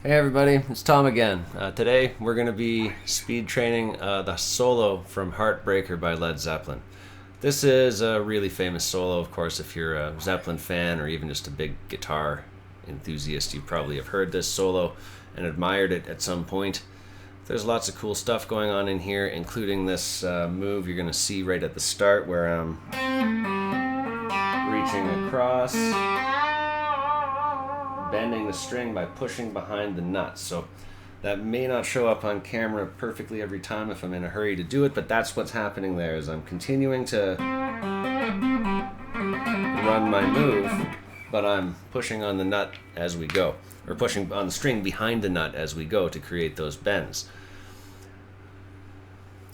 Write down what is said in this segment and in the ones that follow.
Hey everybody, it's Tom again. Today we're going to be speed training the solo from Heartbreaker by Led Zeppelin. This is a really famous solo, of course. If you're a Zeppelin fan or even just a big guitar enthusiast, you probably have heard this solo and admired it at some point. There's lots of cool stuff going on in here, including this move you're going to see right at the start where I'm reaching across, bending the string by pushing behind the nut. So that may not show up on camera perfectly every time if I'm in a hurry to do it, but that's what's happening there. Is I'm continuing to run my move, but I'm pushing on the nut as we go, or pushing on the string behind the nut as we go to create those bends.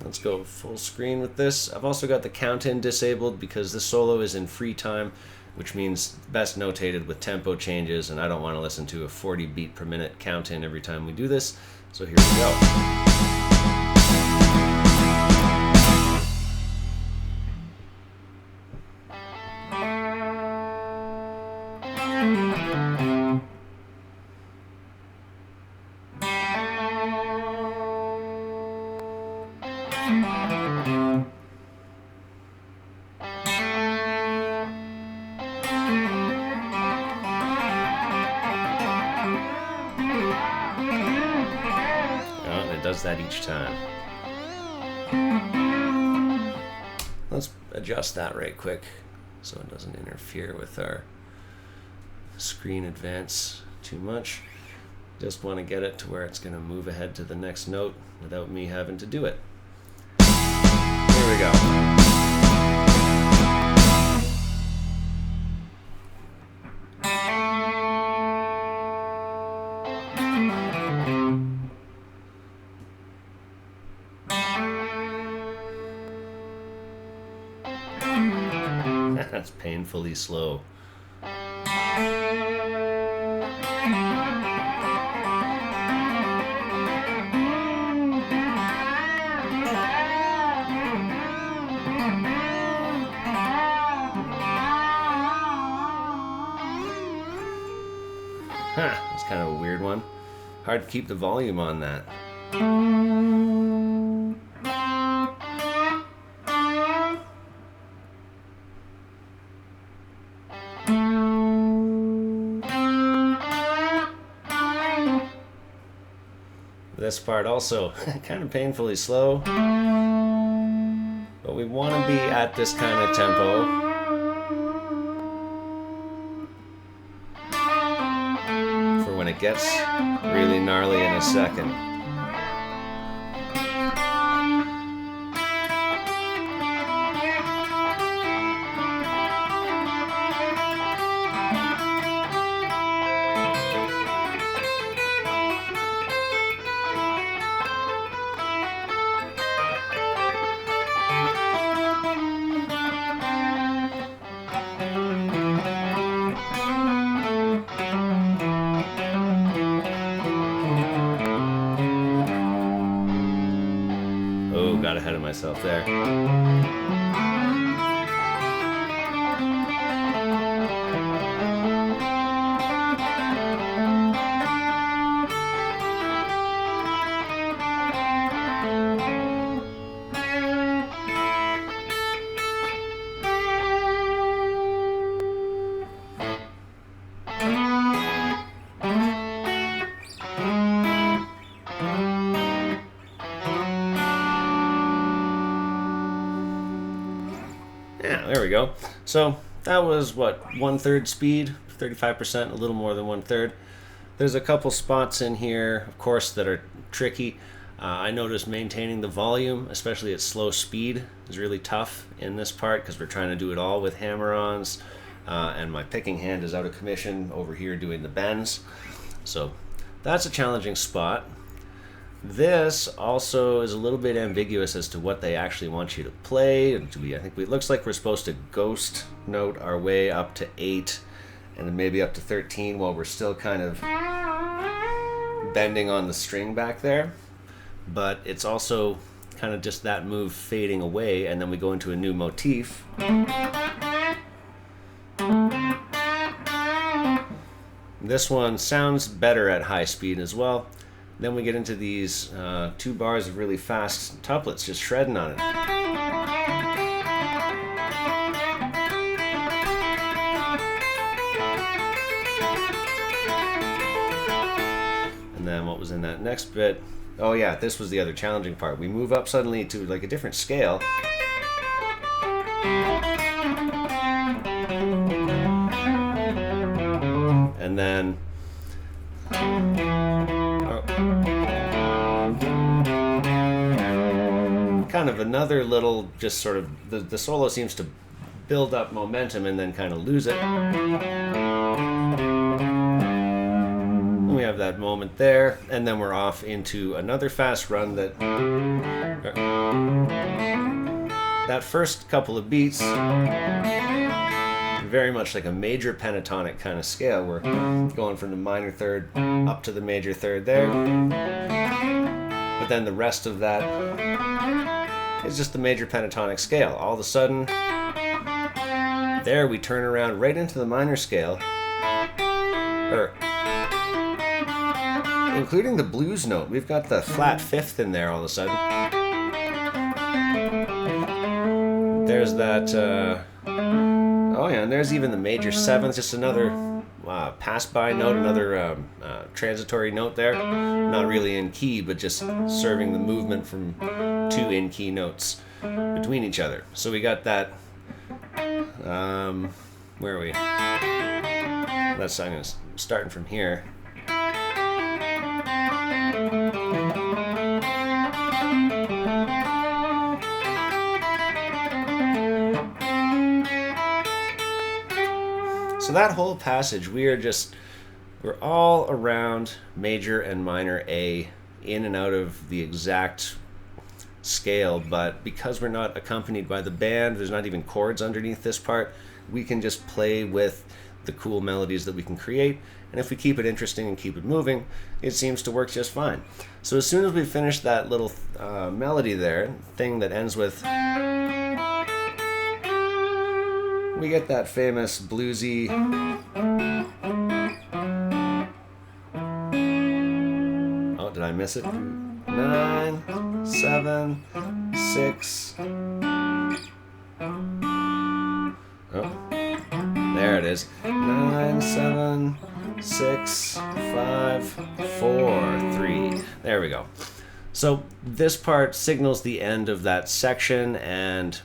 Let's go full screen with this. I've also got the count-in disabled because this solo is in free time, which means best notated with tempo changes, and I don't want to listen to a 40 beat per minute count-in every time we do this, so here we go. It does that each time. Let's adjust that right quick so it doesn't interfere with our screen advance too much. Just want to get it to where it's going to move ahead to the next note without me having to do it. Here we go. That's painfully slow. That's kind of a weird one. Hard to keep the volume on that. This part also kind of painfully slow, but we want to be at this kind of tempo. For when it gets really gnarly in a second. Oh, got ahead of myself there. Yeah, there we go. So that was what, 1/3 speed, 35%, a little more than 1/3. There's a couple spots in here, of course, that are tricky. I noticed maintaining the volume, especially at slow speed, is really tough in this part because we're trying to do it all with hammer-ons, and my picking hand is out of commission over here doing the bends. So that's a challenging spot. This also is a little bit ambiguous as to what they actually want you to play. I think it looks like we're supposed to ghost note our way up to 8 and then maybe up to 13 while we're still kind of bending on the string back there. But it's also kind of just that move fading away, and then we go into a new motif. This one sounds better at high speed as well. Then we get into these 2 bars of really fast tuplets, just shredding on it. And then what was in that next bit? Oh yeah, this was the other challenging part. We move up suddenly to like a different scale. And then kind of another little, just sort of, the solo seems to build up momentum and then kind of lose it. And we have that moment there, and then we're off into another fast run that first couple of beats, very much like a major pentatonic kind of scale. We're going from the minor third up to the major third there. But then the rest of that is just the major pentatonic scale. All of a sudden, there we turn around right into the minor scale, including the blues note. We've got the flat fifth in there all of a sudden. There's that, oh yeah, and there's even the major seventh, just another pass-by note, another transitory note there. Not really in key, but just serving the movement from 2 in-key notes between each other. So we got that, where are we? That's, I'm starting from here. So that whole passage, we're all around major and minor A, in and out of the exact scale, but because we're not accompanied by the band, there's not even chords underneath this part, we can just play with the cool melodies that we can create, and if we keep it interesting and keep it moving, it seems to work just fine. So as soon as we finish that little melody there, thing that ends with, we get that famous bluesy oh, did I miss it? 9, 7, 6. Oh, there it is. 9, 7, 6, 5, 4, 3. There we go. So this part signals the end of that section, and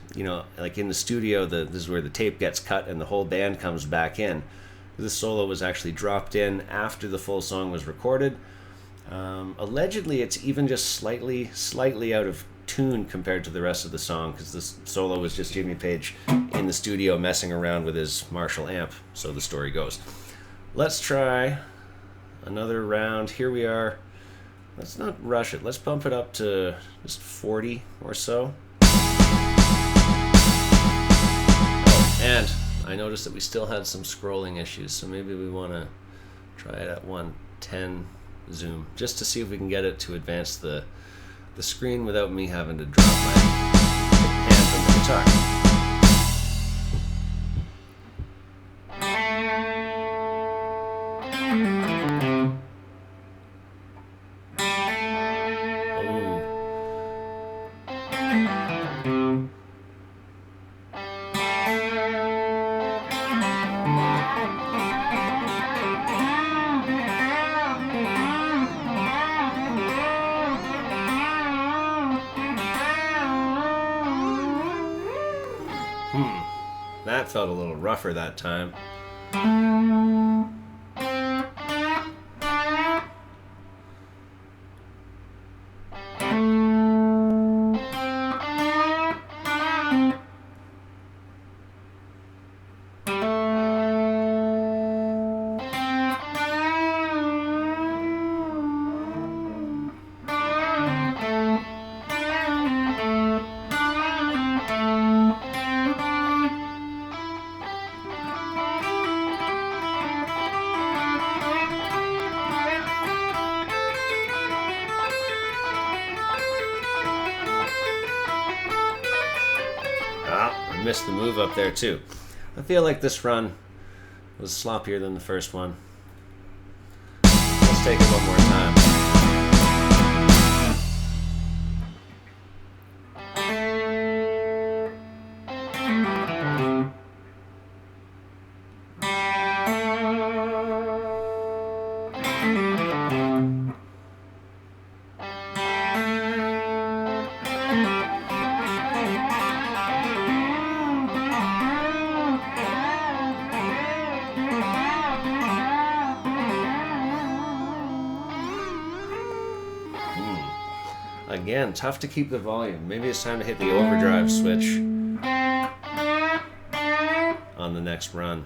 like in the studio, this is where the tape gets cut and the whole band comes back in. This solo was actually dropped in after the full song was recorded. Allegedly, it's even just slightly out of tune compared to the rest of the song, because this solo was just Jimmy Page in the studio messing around with his Marshall amp, so the story goes. Let's try another round. Here we are. Let's not rush it. Let's bump it up to just 40 or so. Oh, and I noticed that we still had some scrolling issues, so maybe we want to try it at 110 zoom, just to see if we can get it to advance the screen without me having to drop my hand from the guitar. That felt a little rougher that time. Missed the move up there too. I feel like this run was sloppier than the first one. Let's take it one more time. Again, tough to keep the volume. Maybe it's time to hit the overdrive switch on the next run.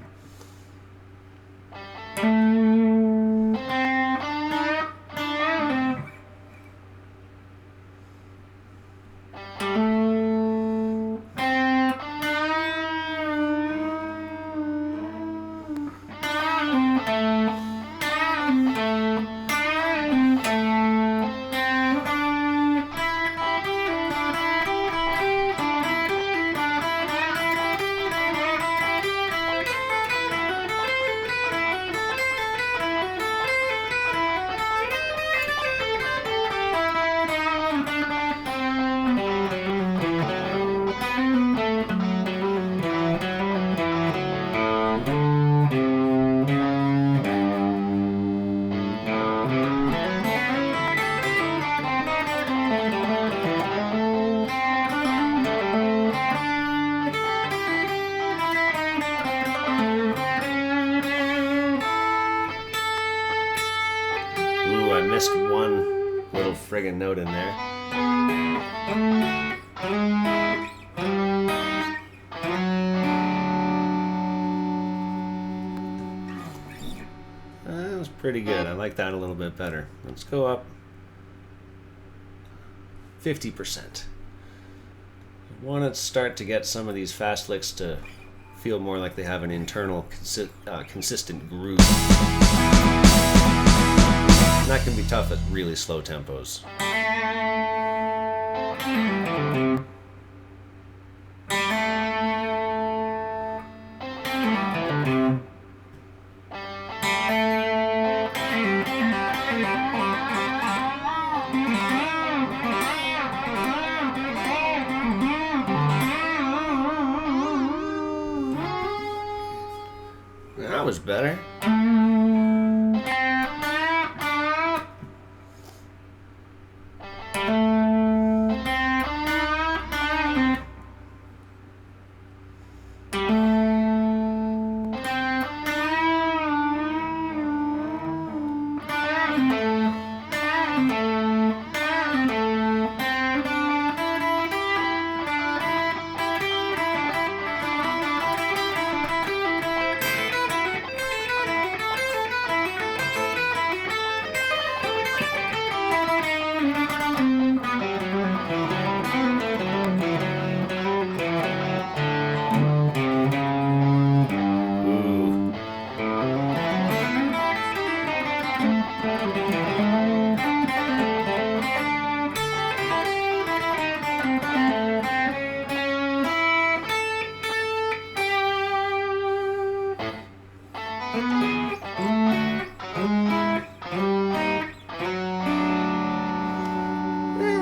I missed one little friggin' note in there. That was pretty good. I like that a little bit better. Let's go up 50%. I want to start to get some of these fast licks to feel more like they have an internal consistent groove. And that can be tough at really slow tempos. That was better.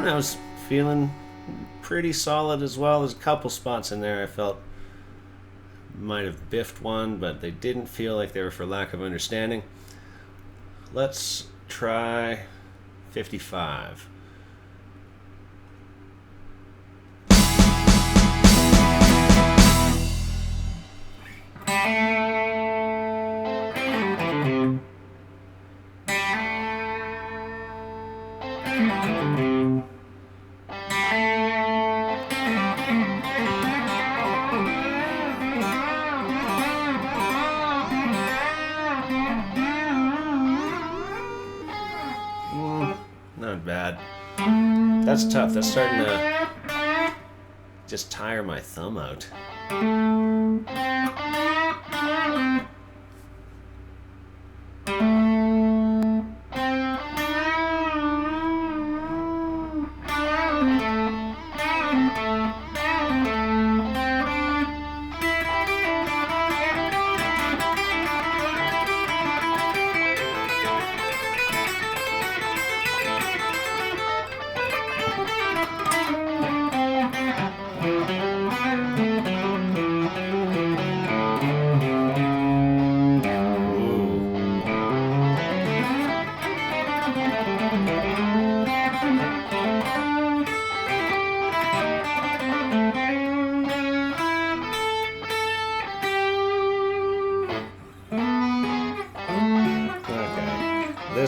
I was feeling pretty solid as well. There's a couple spots in there I felt might have biffed one, but they didn't feel like they were for lack of understanding. Let's try 55. Not bad. That's tough. That's starting to just tire my thumb out.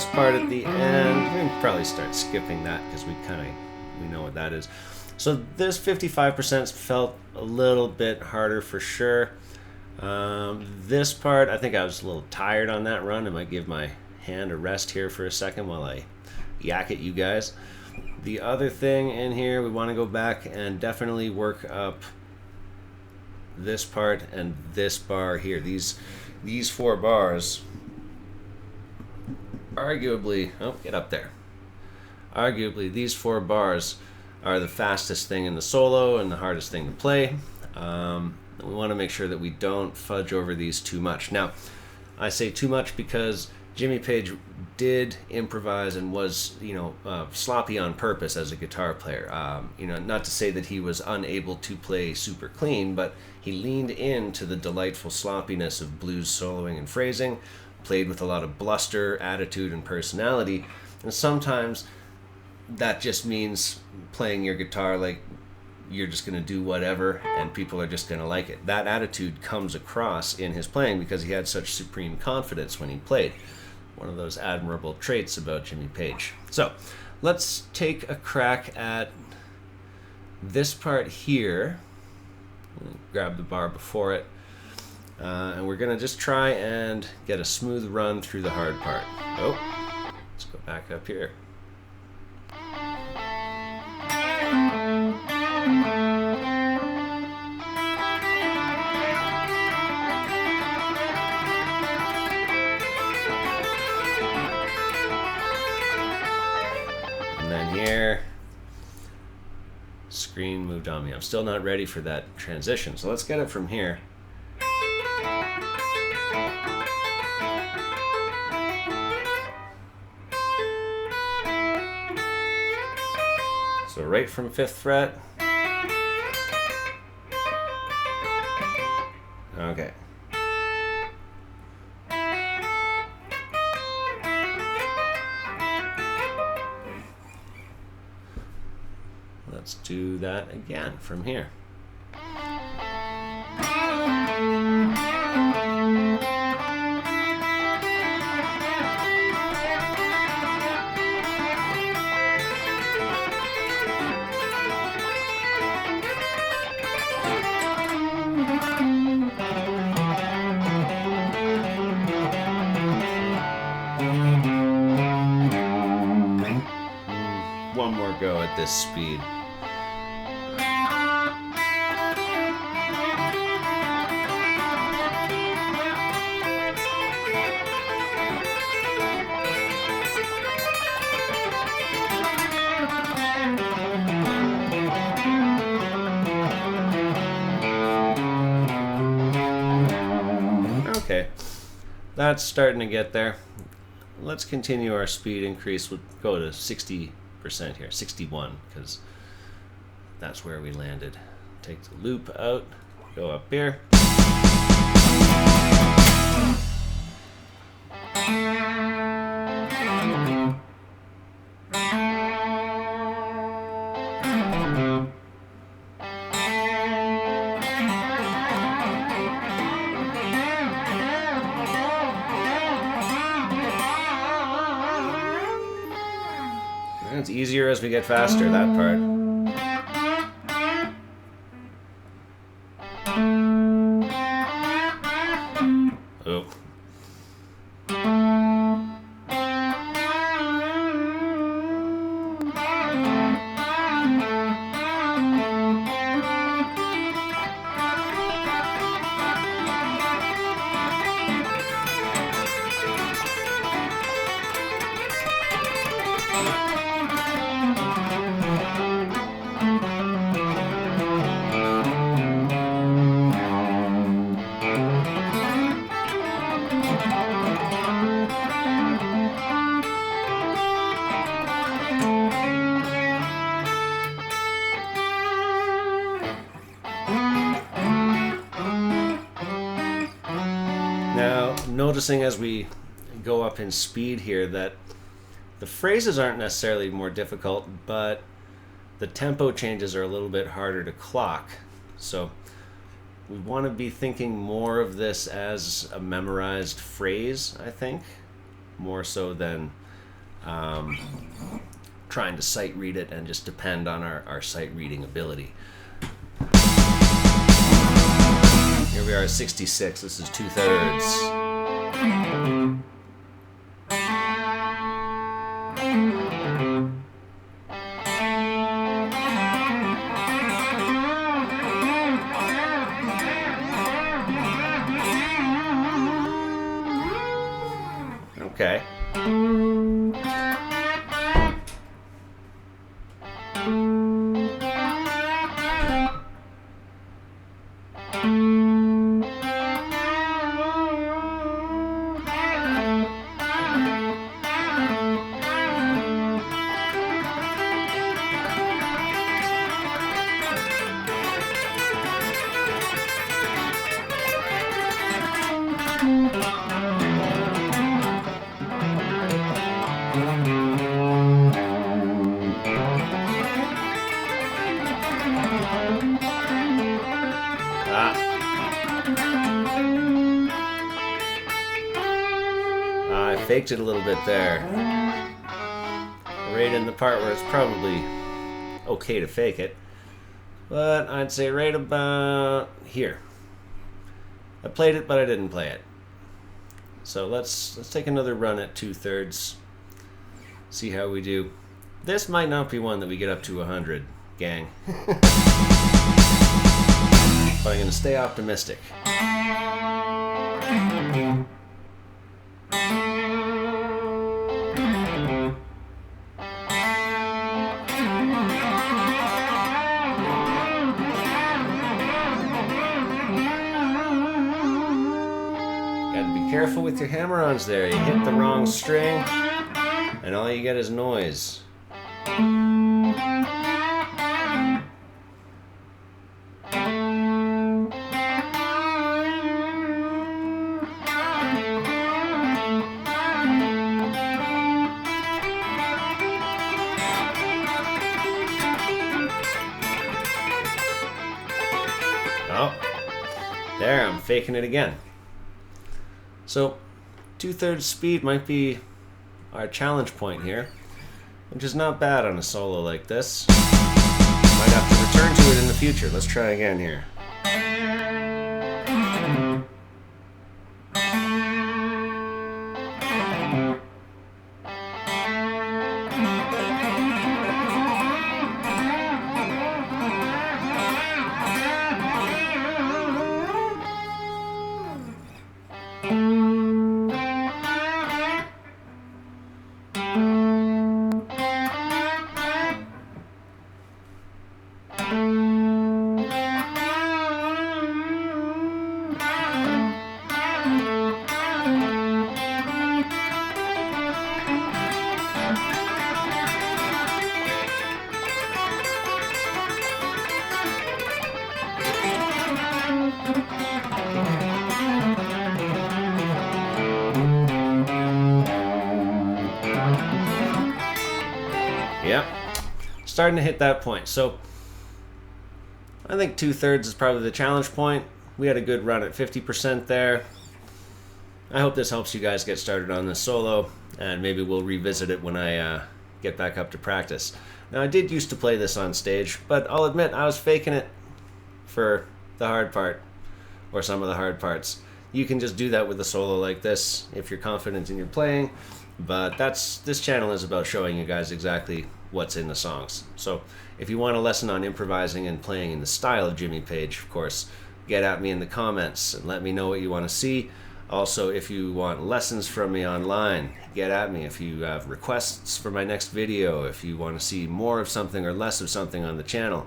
part at the end. We can probably start skipping that because we know what that is. So this 55% felt a little bit harder for sure. This part, I think I was a little tired on that run. I might give my hand a rest here for a second while I yak at you guys. The other thing in here, we want to go back and definitely work up this part and this bar here. These 4 bars, arguably, oh, get up there. Arguably, these 4 bars are the fastest thing in the solo and the hardest thing to play. We want to make sure that we don't fudge over these too much. Now, I say too much because Jimmy Page did improvise and was, sloppy on purpose as a guitar player. Not to say that he was unable to play super clean, but he leaned into the delightful sloppiness of blues soloing and phrasing, played with a lot of bluster, attitude, and personality. And sometimes that just means playing your guitar like you're just going to do whatever and people are just going to like it. That attitude comes across in his playing because he had such supreme confidence when he played. One of those admirable traits about Jimmy Page. So let's take a crack at this part here. Grab the bar before it. And we're going to just try and get a smooth run through the hard part. Oh, let's go back up here. And then here, screen moved on me. I'm still not ready for that transition, so let's get it from here. So right from 5th fret. Okay. Let's do that again from here. One more go at this speed. Okay, that's starting to get there. Let's continue our speed increase. We'll go to 60% here, 61, because that's where we landed. Take the loop out, go up here. It's easier as we get faster, that part. Oh. Now, noticing as we go up in speed here that the phrases aren't necessarily more difficult, but the tempo changes are a little bit harder to clock. So we want to be thinking more of this as a memorized phrase, I think, more so than trying to sight read it and just depend on our sight reading ability. Here we are at 66. This is 2/3. Okay. I faked it a little bit there. Right in the part where it's probably okay to fake it. But I'd say right about here. I played it, but I didn't play it. So let's take another run at 2/3. See how we do. This might not be one that we get up to 100, gang. But I'm going to stay optimistic. Gotta be careful with your hammer-ons there. You hit the wrong string, and all you get is noise. Oh, there, I'm faking it again. So, 2/3 speed might be our challenge point here, which is not bad on a solo like this. Might have to return to it in the future. Let's try again here. Yep, starting to hit that point. So I think 2/3 is probably the challenge point. We had a good run at 50% there. I hope this helps you guys get started on this solo, and maybe we'll revisit it when I get back up to practice. Now, I did used to play this on stage, but I'll admit I was faking it for the hard part, or some of the hard parts. You can just do that with a solo like this if you're confident in your playing, but this channel is about showing you guys exactly what's in the songs. So if you want a lesson on improvising and playing in the style of Jimmy Page, of course, get at me in the comments and let me know what you want to see. Also, if you want lessons from me online, get at me. If you have requests for my next video, if you want to see more of something or less of something on the channel,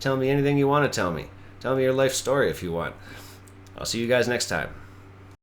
tell me anything you want to tell me. Tell me your life story if you want. I'll see you guys next time.